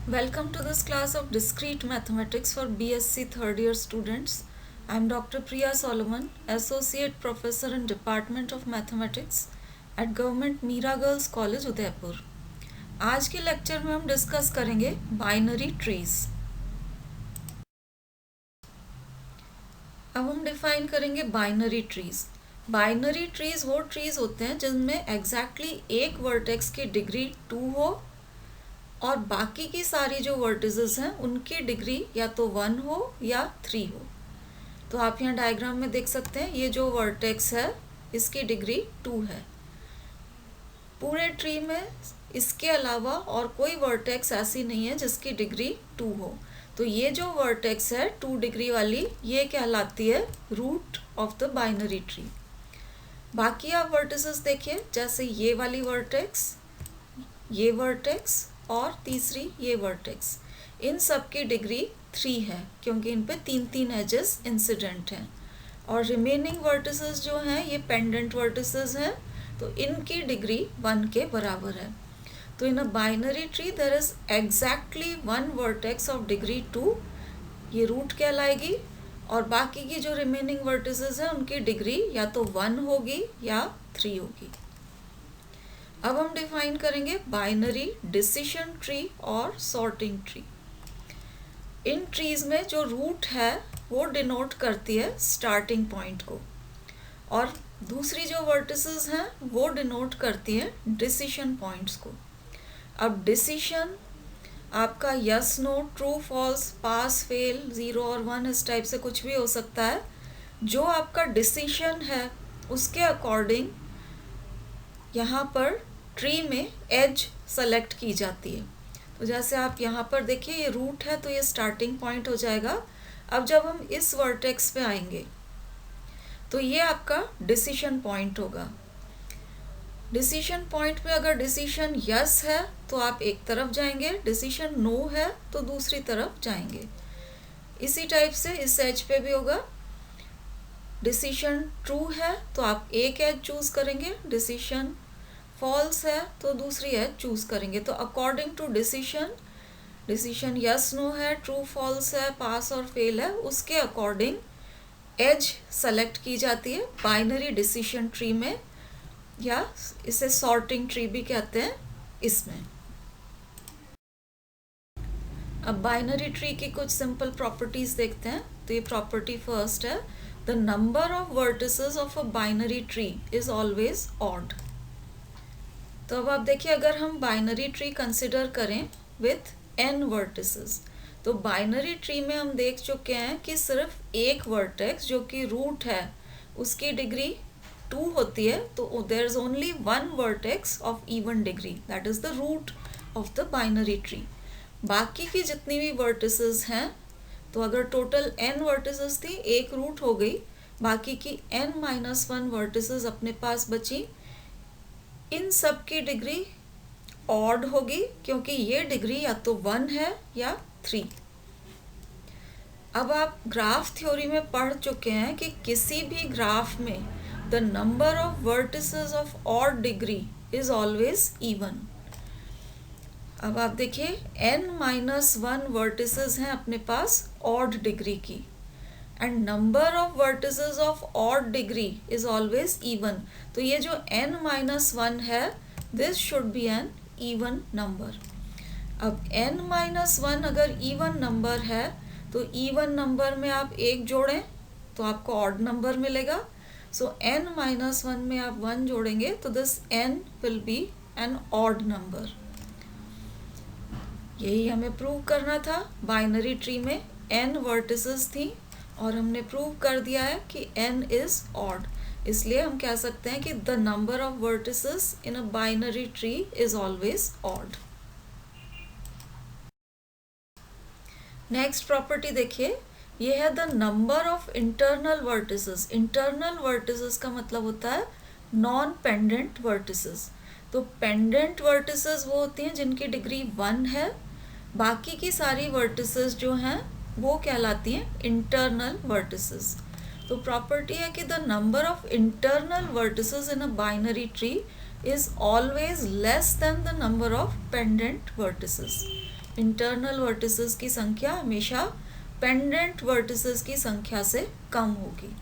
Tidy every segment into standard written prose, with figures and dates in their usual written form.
Welcome to this class of Discrete Mathematics for BSc third year students. I am Dr. Priya Solomon, Associate Professor in Department of Mathematics at Government Meera Girls College, Udaipur. आज के lecture में हम discuss करेंगे binary trees. अब हम define करेंगे binary trees. Binary trees वो trees होते हैं जिनमें एग्जैक्टली एक वर्टेक्स की डिग्री 2 हो और बाकी की सारी जो वर्टिसेस हैं उनकी डिग्री या तो 1 हो या 3 हो। तो आप यहाँ डायग्राम में देख सकते हैं, ये जो वर्टेक्स है इसकी डिग्री 2 है। पूरे ट्री में इसके अलावा और कोई वर्टेक्स ऐसी नहीं है जिसकी डिग्री 2 हो। तो ये जो वर्टेक्स है 2 डिग्री वाली, ये कहलाती है root of the binary tree. बाकी आप वर्टिसेस देखिए, जैसे ये वाली वर्टेक्स, ये वर्टेक्स और तीसरी ये वर्टेक्स, इन सब की डिग्री 3 है क्योंकि इन पे 3 एजेस इंसिडेंट हैं। और रिमेनिंग वर्टिसेस जो हैं ये पेंडेंट वर्टिसेस हैं, तो इनकी डिग्री 1 के बराबर है। तो in a binary tree there is exactly 1 vertex of degree 2, ये रूट कहलाएगी। और बाकी की जो रिमेनिंग वर्टिसेस हैं उनकी डिग्री या तो 1 होगी या 3 होगी। अब हम डिफाइन करेंगे बाइनरी डिसीजन ट्री और सॉर्टिंग ट्री। इन ट्रीज में जो रूट है वो डिनोट करती है स्टार्टिंग पॉइंट को, और दूसरी जो वर्टिसेस हैं वो डिनोट करती है डिसीजन पॉइंट्स को। अब डिसीजन आपका yes no, true false, pass fail, 0 और 1 इस टाइप से कुछ भी हो सकता है। जो आपका डिसीजन है उसके अकॉर्डिंग यहाँ पर ट्री में एज सेलेक्ट की जाती है। तो जैसे आप यहाँ पर देखिए, ये रूट है तो ये स्टार्टिंग पॉइंट हो जाएगा। अब जब हम इस वर्टेक्स पे आएंगे तो ये आपका डिसीजन पॉइंट होगा। डिसीजन पॉइंट पे अगर डिसीजन यस है तो आप एक तरफ जाएंगे, डिसीजन नो है तो दूसरी तरफ जाएंगे। इसी टाइप से इस एज पे भी होगा। डिसीजन ट्रू है तो आप एक एज चूज करेंगे, डिसीजन फॉल्स है तो दूसरी एज चूज करेंगे। तो according to decision yes no है, ट्रू फॉल्स है, पास और फेल है, उसके अकॉर्डिंग एज सेलेक्ट की जाती है बाइनरी डिसीजन ट्री में, या इसे सॉर्टिंग ट्री भी कहते हैं इसमें। अब बाइनरी ट्री की कुछ सिंपल प्रॉपर्टीज देखते हैं। तो ये प्रॉपर्टी फर्स्ट है, the number of vertices of a binary tree is always odd. तो अब आप देखिए, अगर हम बाइनरी ट्री कंसिडर करें विथ n वर्टिसेस, तो बाइनरी ट्री में हम देख चुके हैं कि सिर्फ एक वर्टेक्स जो कि रूट है उसकी डिग्री 2 होती है। तो there is only 1 vertex of even degree, that is the root of the binary tree. बाकी की जितनी भी वर्टिसेस हैं, तो अगर टोटल n वर्टिसेस थी, एक रूट हो गई, बाकी की n-1 वर्टिसेस अपने पास बची। इन सब की डिग्री ऑड होगी क्योंकि ये डिग्री या तो 1 है या 3। अब आप ग्राफ थ्योरी में पढ़ चुके हैं कि किसी भी ग्राफ में the number of vertices of odd degree is always even. अब आप देखिए, n-1 वर्टिसेस हैं अपने पास ऑड डिग्री की, and number of vertices of odd degree is always even. तो ये जो n-1 है, this should be an even number. अब n-1 अगर इवन नंबर है तो इवन नंबर में आप एक जोड़ें तो आपको ऑड नंबर मिलेगा। सो n-1 में आप 1 जोड़ेंगे तो this n will be an odd number. यही हमें प्रूव करना था। बाइनरी ट्री में n वर्टिसेस थी और हमने प्रूव कर दिया है कि n इज ऑड, इसलिए हम कह सकते हैं कि the number of vertices in a binary tree is always odd. Next property देखिए, ये है the number of internal vertices. Internal vertices का मतलब होता है नॉन पेंडेंट वर्टिसेस। तो पेंडेंट वर्टिसेस वो होती हैं जिनकी डिग्री 1 है, बाकी की सारी वर्टिसेस जो हैं वो कहलाती हैं इंटरनल वर्टिसेस। तो प्रॉपर्टी है कि the number of internal vertices in a binary tree is always less then the number of pendant vertices. Internal vertices की संख्या हमेशा पेंडेंट वर्टिसेस की संख्या से कम होगी।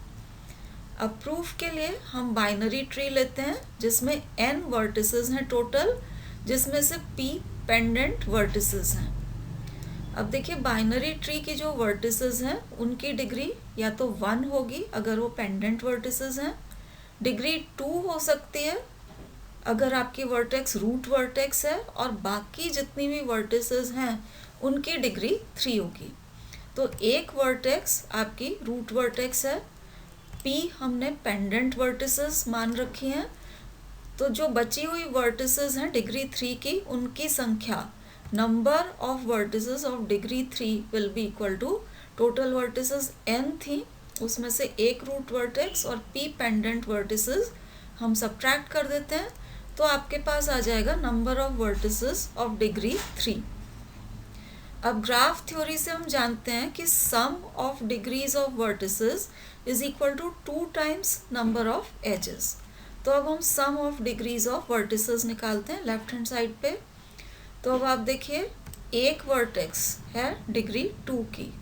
अब प्रूफ के लिए हम बाइनरी ट्री लेते हैं जिसमें n वर्टिसेस हैं टोटल, जिसमें से p पेंडेंट वर्टिसेस हैं। अब देखिए बाइनरी ट्री की जो वर्टिसेस हैं उनकी डिग्री या तो 1 होगी अगर वो पेंडेंट वर्टिसेस हैं, डिग्री 2 हो सकती है अगर आपकी वर्टेक्स रूट वर्टेक्स है, और बाकी जितनी भी वर्टिसेस हैं उनकी डिग्री 3 होगी। तो एक वर्टेक्स आपकी रूट वर्टेक्स है, p हमने पेंडेंट वर्टिसेस मान रखी हैं, तो जो बची हुई वर्टिसेस हैं डिग्री 3 की, उनकी संख्या number of vertices of degree 3 will be equal to total vertices n थी, उसमें से एक रूट वर्टेक्स और p पेंडेंट वर्टिसेस हम सब्ट्रैक्ट कर देते हैं, तो आपके पास आ जाएगा number of vertices of degree 3। अब ग्राफ थ्योरी से हम जानते हैं कि sum of degrees of vertices is equal to 2 times number of edges. तो अब हम sum of degrees of vertices निकालते हैं लेफ्ट हैंड साइड पे। तो अब आप देखिए एक वर्टेक्स है डिग्री 2 की,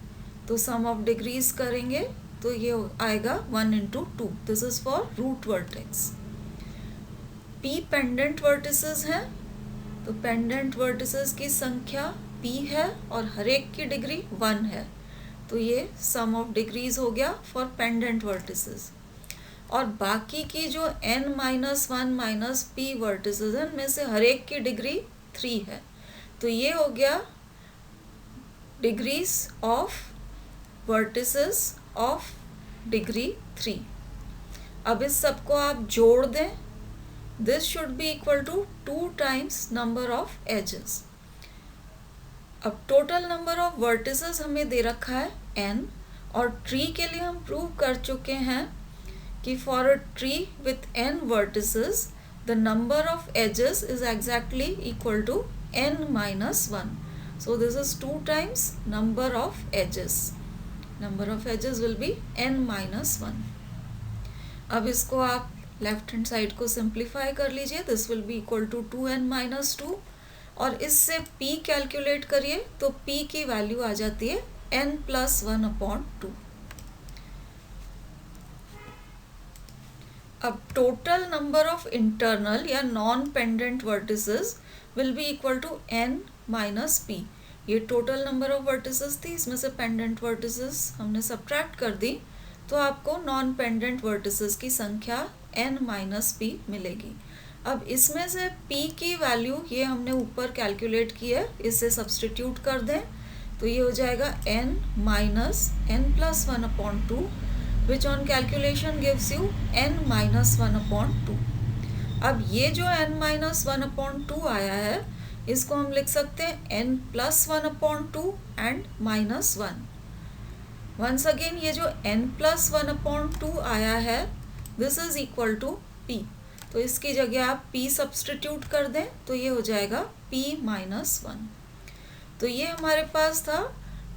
तो सम ऑफ डिग्रीज करेंगे तो ये आएगा 1 into 2, this is for root vertex. p pendant vertices हैं, तो पेंडेंट वर्टिसेस की संख्या p है और हर एक की डिग्री 1 है, तो ये सम ऑफ डिग्रीज हो गया फॉर पेंडेंट वर्टिसेस। और बाकी की जो n-1 माइनस p वर्टिसेस हैं उनमें से हर एक की डिग्री 3 है, तो ये हो गया degrees of vertices of degree 3। अब इस सबको आप जोड़ दें, this should be equal to 2 times number of edges. अब टोटल नंबर ऑफ वर्टिसेस हमें दे रखा है n, और ट्री के लिए हम प्रूव कर चुके हैं कि for a tree with n vertices the number of edges is exactly equal to n-1. So this is 2 times number of edges. Number of edges will be n-1. अब इसको आप लेफ्ट हैंड साइड को simplify कर लीजिए, this will be equal to 2n-2, और इससे p calculate करिए तो p की वैल्यू आ जाती है n+1/2। अब टोटल नंबर ऑफ इंटरनल या non pendant vertices will be equal to n-p। ये टोटल नंबर ऑफ वर्टिसेस थी, इसमें से पेंडेंट वर्टिसेस हमने सब्ट्रैक्ट कर दी, तो आपको नॉन पेंडेंट वर्टिसेस की संख्या n-p मिलेगी। अब इसमें से p की वैल्यू ये हमने ऊपर कैलकुलेट की है, इसे सब्सटीट्यूट कर दें तो ये हो जाएगा n-n+1/2 which on calculation gives you n-1/2। अब ये जो n-1/2 आया है इसको हम लिख सकते हैं n+1/2 एंड -1। वंस अगेन ये जो n+1/2 आया है this is equal to p, तो इसकी जगह आप p सब्सटीट्यूट कर दें तो ये हो जाएगा p-1। तो ये हमारे पास था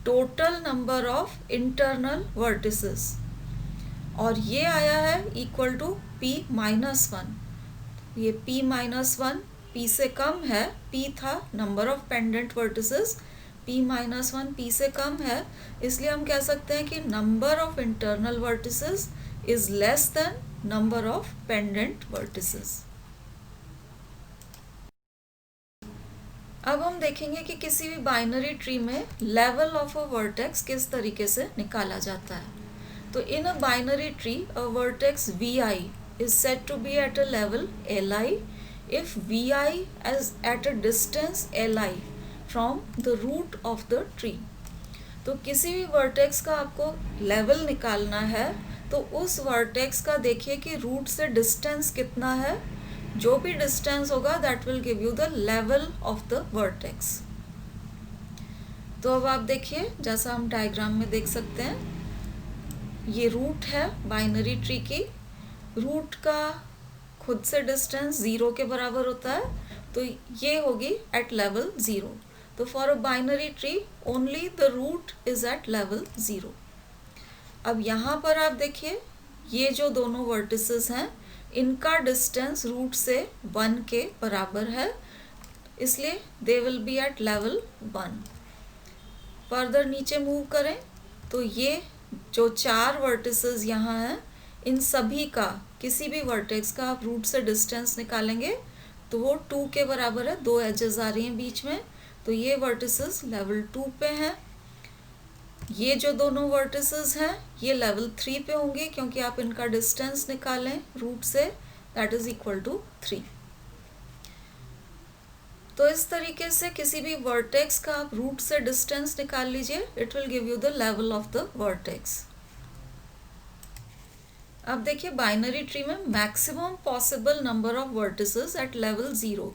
total number of internal vertices, और ये आया है इक्वल टू p-1। ये p-1 p से कम है, p था number of pendant vertices, p-1 p से कम है, इसलिए हम कह सकते हैं कि number of internal vertices is less than number of pendant vertices. अब हम देखेंगे कि किसी भी बाइनरी ट्री में लेवल ऑफ अ वर्टेक्स किस तरीके से निकाला जाता है। तो in a binary tree a vertex vi is said to be at a level li if vi is at a distance li from the root of the tree। तो किसी भी वर्टेक्स का आपको लेवल निकालना है तो उस वर्टेक्स का देखिए कि रूट से डिस्टेंस कितना है, जो भी डिस्टेंस होगा that will give you the level of the vertex. तो अब आप देखिए जैसा हम डायग्राम में देख सकते हैं, ये रूट है बाइनरी ट्री की, रूट का खुद से डिस्टेंस 0 के बराबर होता है, तो ये होगी एट लेवल 0। तो for a binary tree only the root is at level 0। अब यहाँ पर आप देखिए ये जो दोनों वर्टिसेस हैं इनका डिस्टेंस रूट से 1 के बराबर है, इसलिए they will be at level 1। Further नीचे मूव करें तो ये जो 4 वर्टिसेस यहाँ हैं, इन सभी का किसी भी वर्टेक्स का आप रूट से डिस्टेंस निकालेंगे तो वो 2 के बराबर है। 2 एजेस आ रही हैं बीच में, तो ये वर्टिसेस लेवल 2 पे हैं। ये जो दोनों वर्टिसेस हैं ये लेवल 3 पे होंगे क्योंकि आप इनका डिस्टेंस निकालें रूट से, दैट इज इक्वल टू 3। तो इस तरीके से किसी भी वर्टेक्स का आप रूट से डिस्टेंस निकाल लीजिए, it will give you the level of the vertex. अब देखिए बाइनरी ट्री में maximum possible number of vertices at level 0।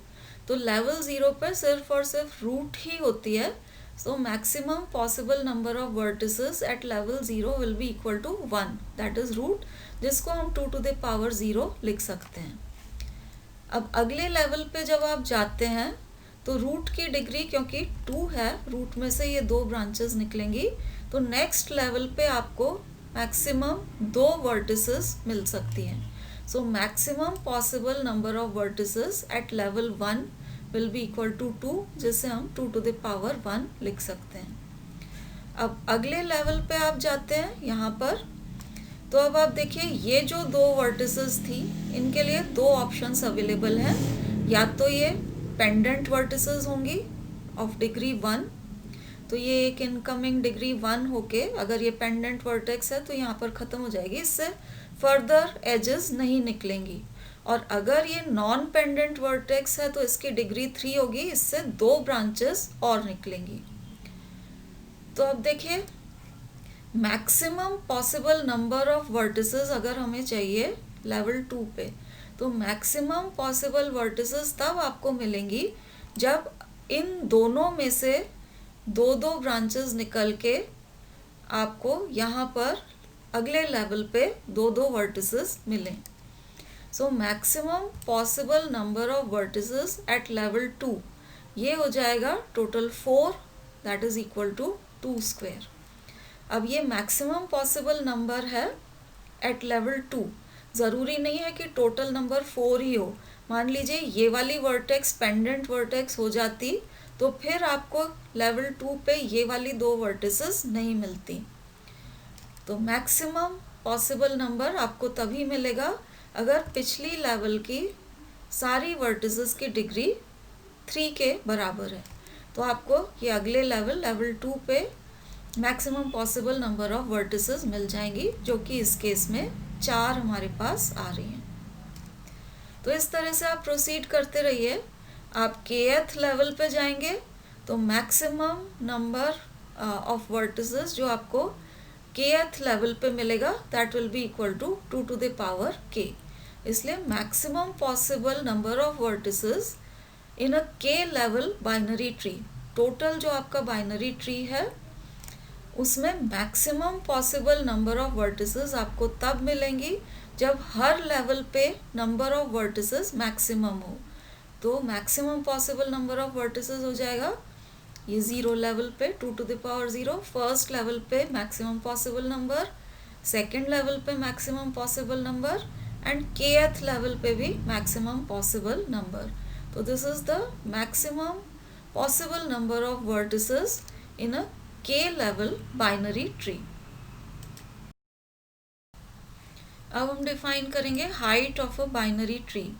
तो लेवल 0 पर सिर्फ और सिर्फ रूट ही होती है। So maximum possible number of vertices at level 0 will be equal to 1, that is root, जिसको हम 2 टू द पावर 0 लिख सकते हैं। अब अगले लेवल पे जब आप जाते हैं तो रूट की डिग्री क्योंकि 2 है, रूट में से ये 2 ब्रांचेस निकलेंगी, तो नेक्स्ट लेवल पे आपको मैक्सिमम 2 वर्टिसेस मिल सकती हैं। So maximum possible number of vertices at level 1 will be equal to 2, जिसे हम 2 टू द पावर 1 लिख सकते हैं। अब अगले लेवल पे आप जाते हैं यहाँ पर, तो अब आप देखिए ये जो 2 वर्टिसेस थी इनके लिए 2 ऑप्शंस अवेलेबल हैं। या तो ये पेंडेंट वर्टिसेस होंगी ऑफ डिग्री 1, तो ये एक इनकमिंग डिग्री 1 होके, अगर ये पेंडेंट वर्टेक्स है तो यहाँ पर ख़त्म हो जाएगी, इससे फर्दर एजेस नहीं निकलेंगी। और अगर ये नॉन पेंडेंट वर्टेक्स है तो इसकी डिग्री 3 होगी, इससे 2 ब्रांचेस और निकलेंगी। तो अब देखिए maximum possible number of vertices अगर हमें चाहिए लेवल 2 पे, तो मैक्सिमम पॉसिबल वर्टिसेस तब आपको मिलेंगी जब इन दोनों में से 2 ब्रांचेस निकल के आपको यहाँ पर अगले लेवल पे 2 वर्टिसेस मिलें। So maximum possible number of vertices at level 2 ये हो जाएगा total 4, that is equal to 2 square. अब ये मैक्सिमम पॉसिबल नंबर है एट लेवल 2, ज़रूरी नहीं है कि टोटल नंबर 4 ही हो। मान लीजिए ये वाली वर्टेक्स पेंडेंट वर्टेक्स हो जाती तो फिर आपको लेवल 2 पे ये वाली 2 वर्टिसेस नहीं मिलती। तो मैक्सिमम पॉसिबल नंबर आपको तभी मिलेगा अगर पिछली लेवल की सारी वर्टिसेस की डिग्री 3 के बराबर है। तो आपको ये अगले लेवल 2 पे maximum possible number of vertices मिल जाएंगी, जो कि इस केस में 4 हमारे पास आ रही हैं। तो इस तरह से आप प्रोसीड करते रहिए। आप kth लेवल पे जाएंगे तो मैक्सिमम नंबर ऑफ वर्टिसेस जो आपको kth लेवल पे मिलेगा that will be equal to 2 to the power k। इसलिए maximum possible number of vertices in a k level binary tree, total जो आपका बाइनरी ट्री है उसमें maximum possible number of vertices आपको तब मिलेंगी जब हर लेवल पे नंबर ऑफ वर्टिसेस मैक्सिमम हो। तो maximum possible number of vertices हो जाएगा ये 0 लेवल पे 2 to the power 0, first level पे maximum possible number, second level पे maximum possible number and kth level पे भी मैक्सिमम पॉसिबल नंबर। तो this is the maximum possible number of vertices in a k level binary tree. अब हम define करेंगे height of a binary tree.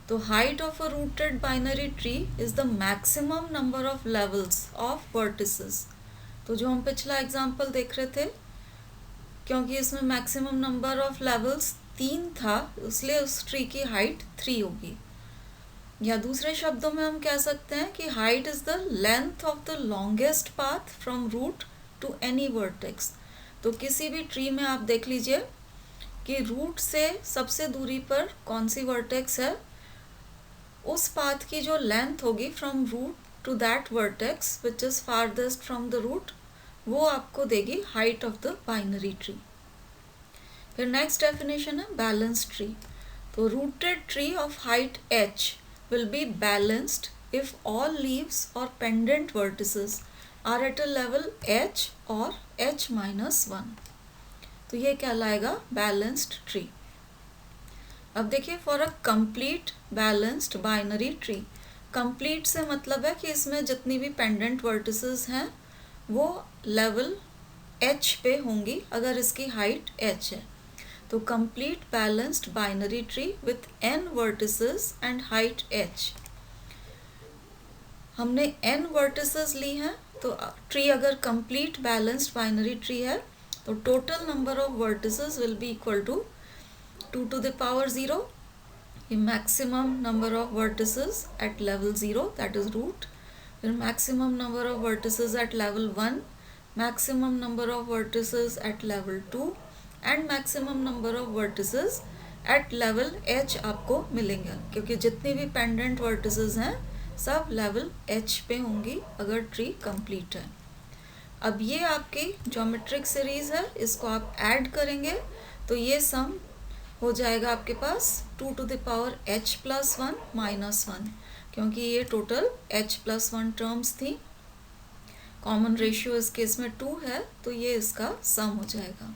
तो height of a rooted binary tree is the maximum number of levels of vertices. तो जो हम पिछला example देख रहे थे, क्योंकि इसमें मैक्सिमम नंबर ऑफ लेवल्स 3 था इसलिए उस ट्री की हाइट 3 होगी। या दूसरे शब्दों में हम कह सकते हैं कि height is the length of the longest path from root to any vertex. तो किसी भी ट्री में आप देख लीजिए कि रूट से सबसे दूरी पर कौन सी वर्टेक्स है, उस पाथ की जो लेंथ होगी from root to that vertex which is farthest from the root, वो आपको देगी height of the binary tree. फिर नेक्स्ट डेफिनेशन है बैलेंस ट्री। तो rooted tree of height h will be balanced if all leaves or pendant vertices are at a level h or h minus 1. तो ये कहलाएगा balanced tree. अब देखिए for a complete balanced binary tree, complete से मतलब है कि इसमें जितनी भी पेंडेंट वर्टिसेस हैं वो लेवल h पे होंगी अगर इसकी हाइट h है। तो complete balanced binary tree with n vertices and height h। हमने n वर्टिसेस ली हैं, तो ट्री अगर कंप्लीट बैलेंस्ड बाइनरी ट्री है तो total number of vertices will be equal to 2 to the power 0, ये maximum number of vertices at level 0 that is root, फिर maximum number of vertices at level 1, maximum number of vertices at level 2 and maximum number of vertices at level h आपको मिलेंगे, क्योंकि जितनी भी pendant vertices हैं सब level h पे होंगी अगर ट्री complete है। अब ये आपकी ज्योमेट्रिक सीरीज है, इसको आप ऐड करेंगे तो ये सम हो जाएगा आपके पास 2 to the power h plus 1 minus 1, क्योंकि ये टोटल h plus 1 टर्म्स थी। कॉमन रेशियो इस केस में 2 है तो ये इसका सम हो जाएगा।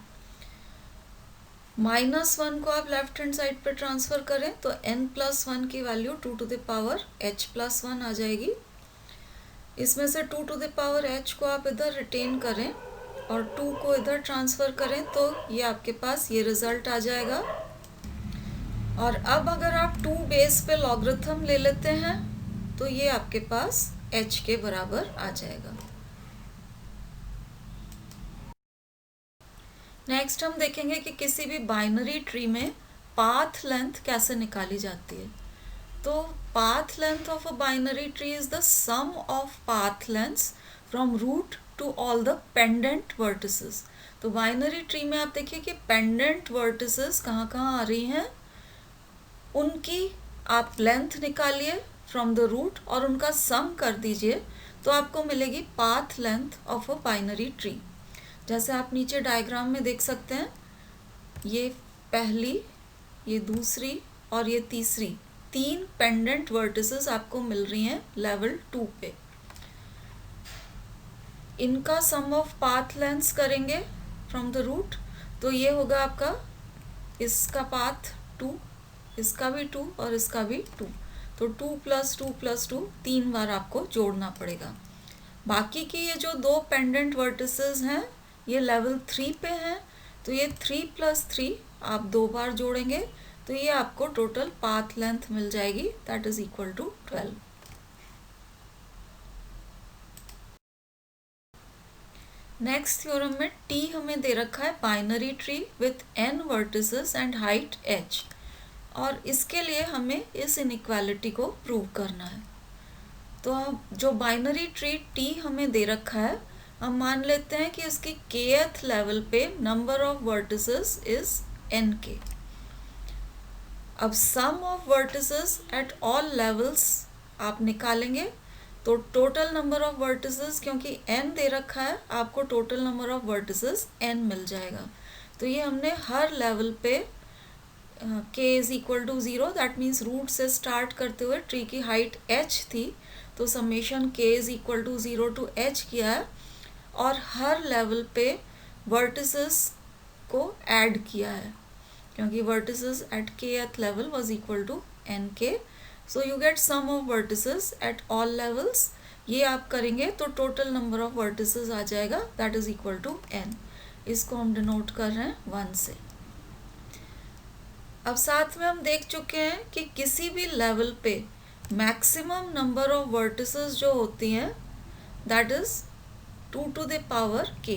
-1 को आप लेफ्ट हैंड साइड पे ट्रांसफर करें तो n plus 1 की value 2 to the power h plus 1 आ जाएगी। इसमें से 2 to the power h को आप इधर रिटेन करें और 2 को इधर ट्रांसफर करें तो ये आपके पास ये रिजल्ट आ जाएगा। और अब अगर आप 2 बेस पे लॉगरिथम ले लेते हैं तो ये आपके पास h के बराबर आ जाएगा। नेक्स्ट हम देखेंगे कि किसी भी बाइनरी ट्री में पाथ लेंथ कैसे निकाली जाती है। तो path length of a binary tree is the sum of path lengths from root to all the pendant vertices. तो बाइनरी ट्री में आप देखिए कि पेंडेंट वर्टिसेस कहाँ कहाँ आ रही हैं, उनकी आप लेंथ निकालिए फ्रॉम द रूट और उनका सम कर दीजिए तो आपको मिलेगी path length of a binary tree. जैसे आप नीचे डायग्राम में देख सकते हैं, ये पहली, ये दूसरी और ये तीसरी 3 पेंडेंट वर्टिसेस आपको मिल रही हैं लेवल 2 पे। इनका सम ऑफ पाथ लेंथ्स करेंगे फ्रॉम द रूट तो ये होगा आपका, इसका पाथ 2, इसका भी 2 और इसका भी 2, तो 2 + 2 + 2 3 बार आपको जोड़ना पड़ेगा। बाकी की ये जो 2 पेंडेंट वर्टिसेस हैं ये लेवल 3 पे हैं, तो ये 3 + 3 आप 2 बार जोड़ेंगे तो ये आपको टोटल पाथ लेंथ मिल जाएगी, that is equal to 12। Next theorem में T हमें दे रखा है binary tree with n vertices and height h, और इसके लिए हमें इस इनइक्वालिटी को प्रूव करना है। तो जो बाइनरी ट्री T हमें दे रखा है, हम मान लेते हैं कि इसकी kth लेवल पे number of vertices is nk। अब sum of vertices at all levels आप निकालेंगे तो टोटल नंबर ऑफ वर्टिसेस, क्योंकि n दे रखा है, आपको total number of vertices n मिल जाएगा। तो ये हमने हर लेवल पे k is equal to 0, that means root से स्टार्ट करते हुए ट्री की हाइट h थी तो summation k is equal to 0 to h किया है और हर लेवल पे वर्टिसेस को ऐड किया है, क्योंकि vertices at kth level was equal to nk। So you get sum of vertices at all levels. ये आप करेंगे तो टोटल नंबर ऑफ वर्टिसेस आ जाएगा, that is equal to n। इसको हम डिनोट कर रहे हैं 1 से। अब साथ में हम देख चुके हैं कि किसी भी लेवल पे मैक्सिमम नंबर ऑफ वर्टिसेस जो होती हैं that is 2 to the power k।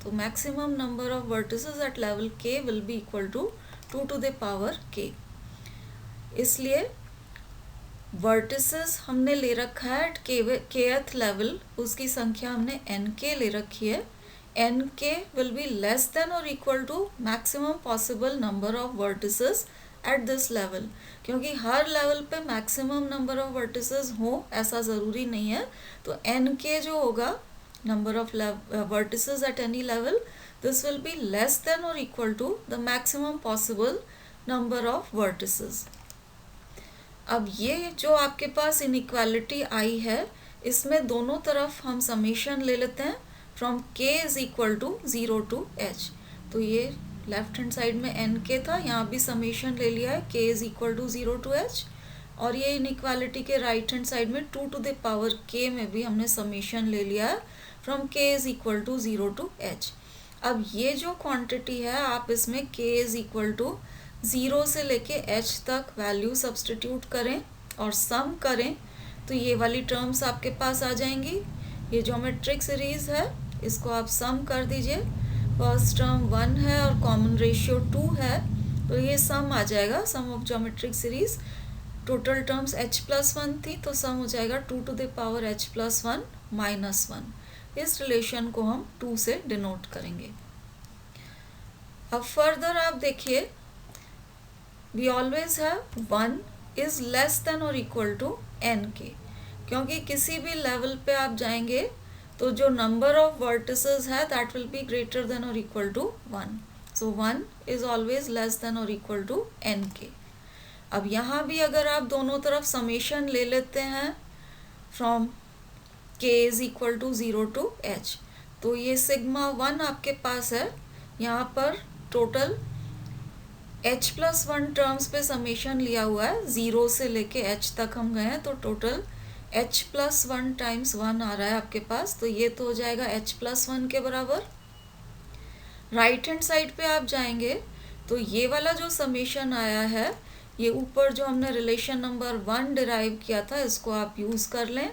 तो maximum number of vertices at level k will be equal to 2 to the power k। इसलिए वर्टिसेस हमने ले रखा है एट kth लेवल, उसकी संख्या हमने nk ले रखी है। nk will be less than और equal to maximum possible number of vertices at this level, क्योंकि हर लेवल पे मैक्सिमम नंबर ऑफ वर्टिसेस हो ऐसा ज़रूरी नहीं है। तो nk जो होगा number of vertices at any level, this will be less than और equal to the maximum possible number of vertices. अब ये जो आपके पास इनइक्वालिटी आई है, इसमें दोनों तरफ हम समेशन ले लेते हैं from k is equal to 0 to h। तो ये लेफ्ट हैंड साइड में nk था, यहाँ भी समेशन ले लिया है k is equal to 0 to h, और ये इनइक्वालिटी के राइट हैंड साइड में 2 टू द पावर k में भी हमने समीशन ले लिया है from k is equal to 0 to h। अब ये जो क्वांटिटी है आप इसमें k इज इक्वल टू 0 से लेके h तक वैल्यू सब्सटीट्यूट करें और सम करें तो ये वाली टर्म्स आपके पास आ जाएंगी। ये ज्योमेट्रिक सीरीज है, इसको आप सम कर दीजिए। फर्स्ट टर्म 1 है और कॉमन रेशियो 2 है, तो ये सम आ जाएगा, sum of geometric series. Total terms h plus 1 थी तो सम हो जाएगा 2 to the power h plus 1 minus 1। इस रिलेशन को हम 2 से डिनोट करेंगे। अब फर्दर आप देखिए, we always have 1 is less than और इक्वल टू n के, क्योंकि किसी भी लेवल पे आप जाएंगे तो जो नंबर ऑफ वर्टिसेस है that will be greater than और equal to 1। So 1 is always less than और इक्वल टू n के। अब यहाँ भी अगर आप दोनों तरफ समेशन ले लेते हैं from k is equal to 0 to h, तो ये सिग्मा 1 आपके पास है। यहाँ पर टोटल h प्लस 1 टर्म्स पे समेशन लिया हुआ है, 0 से लेके h तक हम गए हैं, तो टोटल h प्लस 1 टाइम्स 1 आ रहा है आपके पास, तो ये तो हो जाएगा h प्लस 1 के बराबर। राइट हैंड साइड पे आप जाएंगे तो ये वाला जो समेशन आया है, ये ऊपर जो हमने रिलेशन नंबर 1 डिराइव किया था इसको आप यूज़ कर लें,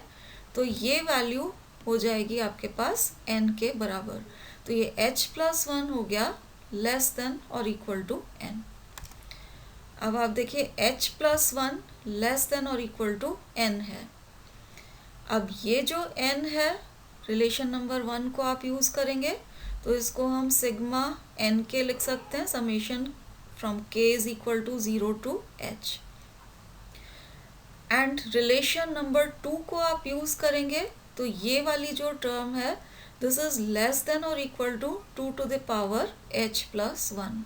तो ये वैल्यू हो जाएगी आपके पास n के बराबर। तो ये h प्लस 1 हो गया लेस देन और इक्वल टू n। अब आप देखिए h प्लस 1 लेस देन और इक्वल टू n है। अब ये जो n है रिलेशन नंबर 1 को आप यूज़ करेंगे तो इसको हम सिग्मा n के लिख सकते हैं, summation from k is equal to 0 to h। And relation number 2 को आप यूज़ करेंगे तो ये वाली जो टर्म है दिस इज लेस देन और equal to 2 to the power h plus 1।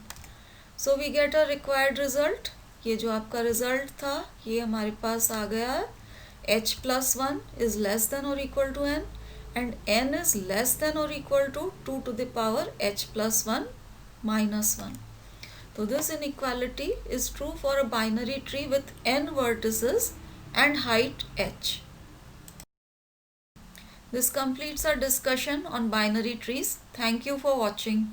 So we get a required result. ये जो आपका रिजल्ट था ये हमारे पास आ गया है, h plus 1 is less than और equal to n and n is less than और equal to 2 to the power h plus 1 minus 1। So this inequality is true for a binary tree with n vertices and height h. This completes our discussion on binary trees. Thank you for watching.